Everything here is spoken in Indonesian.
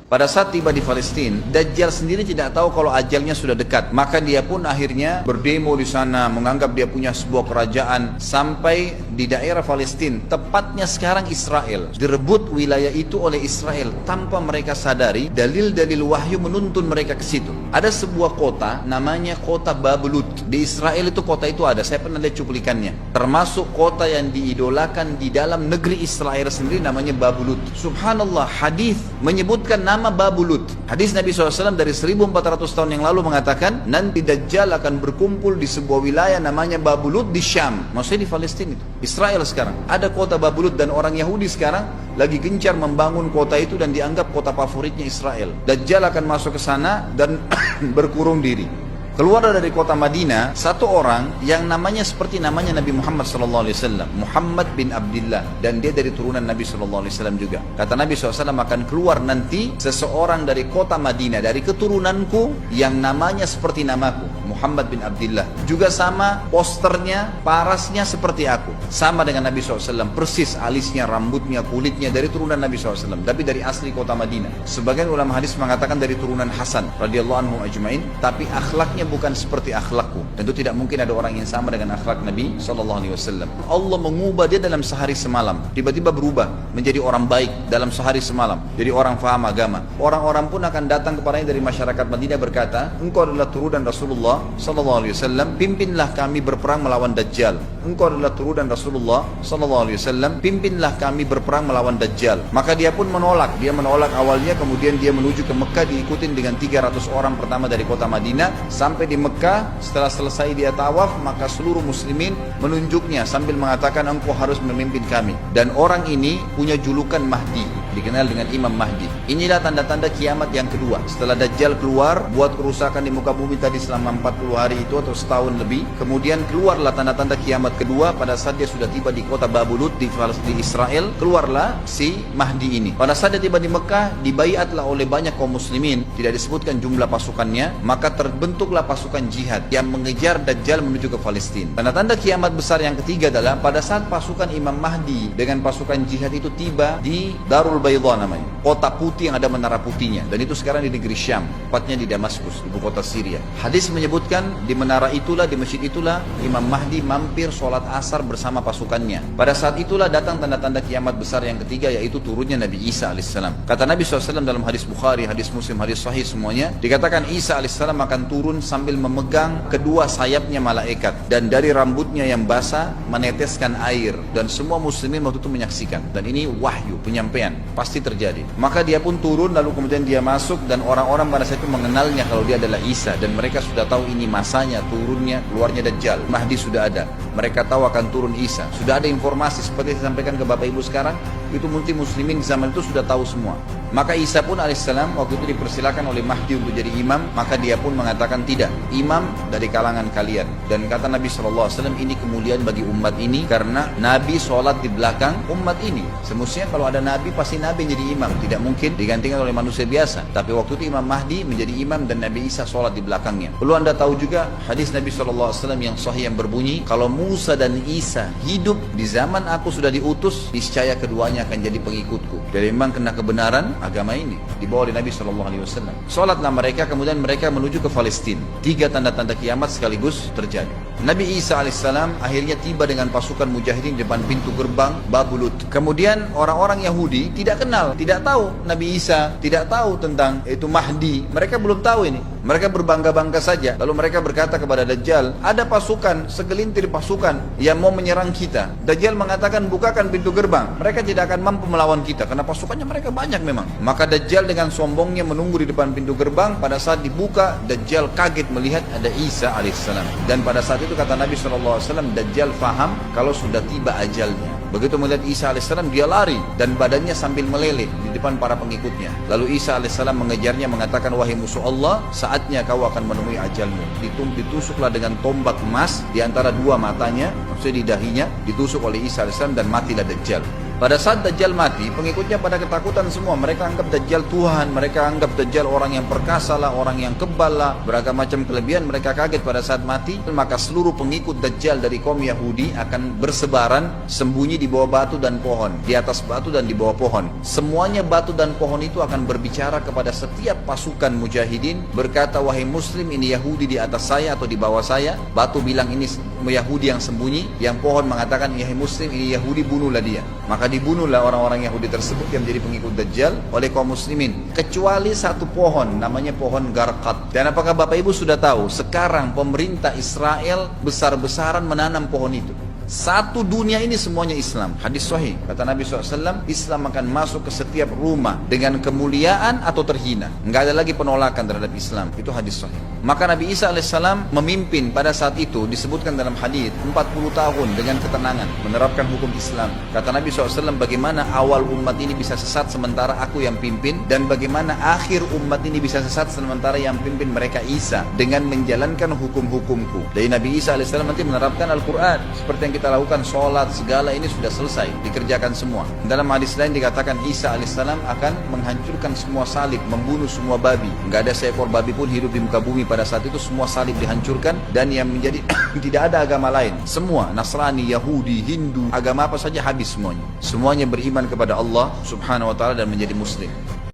Pada saat tiba di Palestina, Dajjal sendiri tidak tahu kalau ajalnya sudah dekat. Maka dia pun akhirnya berdemo di sana, menganggap dia punya sebuah kerajaan sampai di daerah Palestina, tepatnya sekarang Israel. Direbut wilayah itu oleh Israel tanpa mereka sadari. Dalil-dalil wahyu menuntun mereka ke situ. Ada sebuah kota namanya kota Babulut. Di Israel itu kota itu ada. Saya pernah lihat cuplikannya. Termasuk kota yang diidolakan di dalam negeri Israel sendiri namanya Babulut. Subhanallah, hadis menyebutkan nama Babulut. Hadis Nabi SAW dari 1400 tahun yang lalu mengatakan nanti Dajjal akan berkumpul di sebuah wilayah namanya Babulut di Syam. Maksudnya di Palestina itu. Israel sekarang. Ada kota Babulut dan orang Yahudi sekarang lagi gencar membangun kota itu dan dianggap kota favoritnya Israel. Dajjal akan masuk ke sana dan berkurung diri. Keluar dari kota Madinah satu orang yang namanya seperti namanya Nabi Muhammad SAW, Muhammad bin Abdullah, dan dia dari turunan Nabi SAW juga. Kata Nabi SAW, akan keluar nanti seseorang dari kota Madinah, dari keturunanku yang namanya seperti namaku, Muhammad bin Abdullah. Juga sama posternya, parasnya seperti aku, sama dengan Nabi SAW, persis alisnya, rambutnya, kulitnya dari turunan Nabi SAW, tapi dari asli kota Madinah. Sebagian ulama hadis mengatakan dari turunan Hasan radhiyallahu anhu ajmain, tapi akhlaknya bukan seperti akhlakku. Tentu tidak mungkin ada orang yang sama dengan akhlak Nabi SAW. Allah mengubah dia dalam sehari semalam. Tiba-tiba berubah menjadi orang baik dalam sehari semalam. Jadi orang faham agama. Orang-orang pun akan datang kepadanya dari masyarakat Madinah berkata, engkau adalah turunan Rasulullah SAW, pimpinlah kami berperang melawan Dajjal. Engkau adalah turunan Rasulullah SAW, pimpinlah kami berperang melawan Dajjal. Maka dia pun menolak. Dia menolak awalnya, kemudian dia menuju ke Mekah diikutin dengan 300 orang pertama dari kota Madinah. Sampai di Mekah, setelah selesai dia tawaf, maka seluruh muslimin menunjuknya sambil mengatakan engkau harus memimpin kami. Dan orang ini punya julukan Mahdi, dikenal dengan Imam Mahdi. Inilah tanda-tanda kiamat yang kedua. Setelah Dajjal keluar, buat kerusakan di muka bumi tadi selama 40 hari itu atau setahun lebih. Kemudian keluarlah tanda-tanda kiamat kedua pada saat dia sudah tiba di kota Babulut di Israel. Keluarlah si Mahdi ini. Pada saat dia tiba di Mekah, dibaiatlah oleh banyak kaum muslimin. Tidak disebutkan jumlah pasukannya. Maka terbentuklah pasukan jihad yang mengejar Dajjal menuju ke Palestina. Tanda-tanda kiamat besar yang ketiga adalah pada saat pasukan Imam Mahdi dengan pasukan jihad itu tiba di Darul Baydha namanya, kota putih yang ada menara putihnya, dan itu sekarang di negeri Syam, tepatnya di Damaskus, ibu kota Syria. Hadis menyebutkan di menara itulah, di masjid itulah Imam Mahdi mampir sholat asar bersama pasukannya. Pada saat itulah datang tanda-tanda kiamat besar yang ketiga, yaitu turunnya Nabi Isa alaihissalam. Kata Nabi SAW dalam hadis Bukhari, hadis Muslim, hadis Sahih semuanya, dikatakan Isa alaihissalam akan turun sambil memegang kedua sayapnya malaikat, dan dari rambutnya yang basah meneteskan air, dan semua muslimin waktu itu menyaksikan. Dan ini wahyu, penyampaian, pasti terjadi. Maka dia pun turun, lalu kemudian dia masuk, dan orang-orang pada saat itu mengenalnya kalau dia adalah Isa, dan mereka sudah tahu ini masanya turunnya, keluarnya Dajjal. Mahdi sudah ada, mereka tahu akan turun Isa. Sudah ada informasi seperti saya sampaikan ke Bapak Ibu sekarang, itu muslimin di zaman itu sudah tahu semua. Maka Isa pun alaihissalam waktu itu dipersilakan oleh Mahdi untuk jadi imam, maka dia pun mengatakan tidak, imam dari kalangan kalian. Dan kata Nabi SAW, ini kemuliaan bagi umat ini karena Nabi sholat di belakang umat ini. Semestinya kalau ada Nabi, pasti Nabi jadi imam, tidak mungkin digantikan oleh manusia biasa. Tapi waktu itu Imam Mahdi menjadi imam dan Nabi Isa sholat di belakangnya. Perlu anda tahu juga hadis Nabi SAW yang sahih yang berbunyi, kalau Musa dan Isa hidup di zaman aku sudah diutus, niscaya keduanya akan jadi pengikutku. Jadi memang kena kebenaran agama ini dibawa oleh Nabi SAW. Sholatlah mereka, kemudian mereka menuju ke Palestina. 3 tanda-tanda kiamat sekaligus terjadi. Nabi Isa alaihissalam akhirnya tiba dengan pasukan mujahidin di depan pintu gerbang Babulut. Kemudian orang-orang Yahudi tidak kenal, tidak tahu Nabi Isa, tidak tahu tentang itu Mahdi. Mereka belum tahu ini. Mereka berbangga-bangga saja. Lalu mereka berkata kepada Dajjal, ada pasukan, segelintir pasukan yang mau menyerang kita. Dajjal mengatakan, bukakan pintu gerbang. Mereka tidak akan mampu melawan kita karena pasukannya mereka banyak memang. Maka Dajjal dengan sombongnya menunggu di depan pintu gerbang. Pada saat dibuka, Dajjal kaget melihat ada Isa alaihissalam. Dan pada saat itu kata Nabi SAW, Dajjal faham kalau sudah tiba ajalnya. Begitu melihat Isa alaihissalam, dia lari dan badannya sambil meleleh di depan para pengikutnya. Lalu Isa alaihissalam mengejarnya, mengatakan, wahai musuh Allah, saatnya kau akan menemui ajalmu. Ditusuklah dengan tombak emas di antara dua matanya, maksudnya di dahinya, ditusuk oleh Isa alaihissalam dan matilah Dajjal. Pada saat Dajjal mati, pengikutnya pada ketakutan semua. Mereka anggap Dajjal Tuhan, mereka anggap Dajjal orang yang perkasa lah, orang yang kebal lah, beragam macam kelebihan. Mereka kaget pada saat mati. Maka seluruh pengikut Dajjal dari kaum Yahudi akan bersebaran sembunyi di bawah batu dan pohon, di atas batu dan di bawah pohon. Semuanya batu dan pohon itu akan berbicara kepada setiap pasukan mujahidin, berkata, wahai muslim, ini Yahudi di atas saya atau di bawah saya. Batu bilang ini Yahudi yang sembunyi, yang pohon mengatakan, wahai muslim, ini Yahudi, bunuhlah dia. Maka dibunuhlah orang-orang Yahudi tersebut yang menjadi pengikut Dajjal oleh kaum muslimin, kecuali satu pohon, namanya pohon Garqad. Dan apakah Bapak Ibu sudah tahu, sekarang pemerintah Israel besar-besaran menanam pohon itu. Satu dunia ini semuanya Islam. Hadis sahih, kata Nabi SAW, Islam akan masuk ke setiap rumah dengan kemuliaan atau terhina. Enggak ada lagi penolakan terhadap Islam. Itu hadis sahih. Maka Nabi Isa AS memimpin pada saat itu, disebutkan dalam hadis, 40 tahun dengan ketenangan menerapkan hukum Islam. Kata Nabi SAW, bagaimana awal umat ini bisa sesat sementara aku yang pimpin, dan bagaimana akhir umat ini bisa sesat sementara yang pimpin mereka Isa, dengan menjalankan hukum-hukumku. Dari Nabi Isa AS nanti menerapkan Al-Quran seperti yang kita lakukan, sholat, segala ini sudah selesai, dikerjakan semua. Dalam hadis lain dikatakan Isa alaihissalam akan menghancurkan semua salib, membunuh semua babi. Nggak ada seekor babi pun hidup di muka bumi pada saat itu, semua salib dihancurkan, dan yang menjadi tidak ada agama lain. Semua, Nasrani, Yahudi, Hindu, agama apa saja habis semuanya. Semuanya beriman kepada Allah subhanahu wa ta'ala dan menjadi muslim.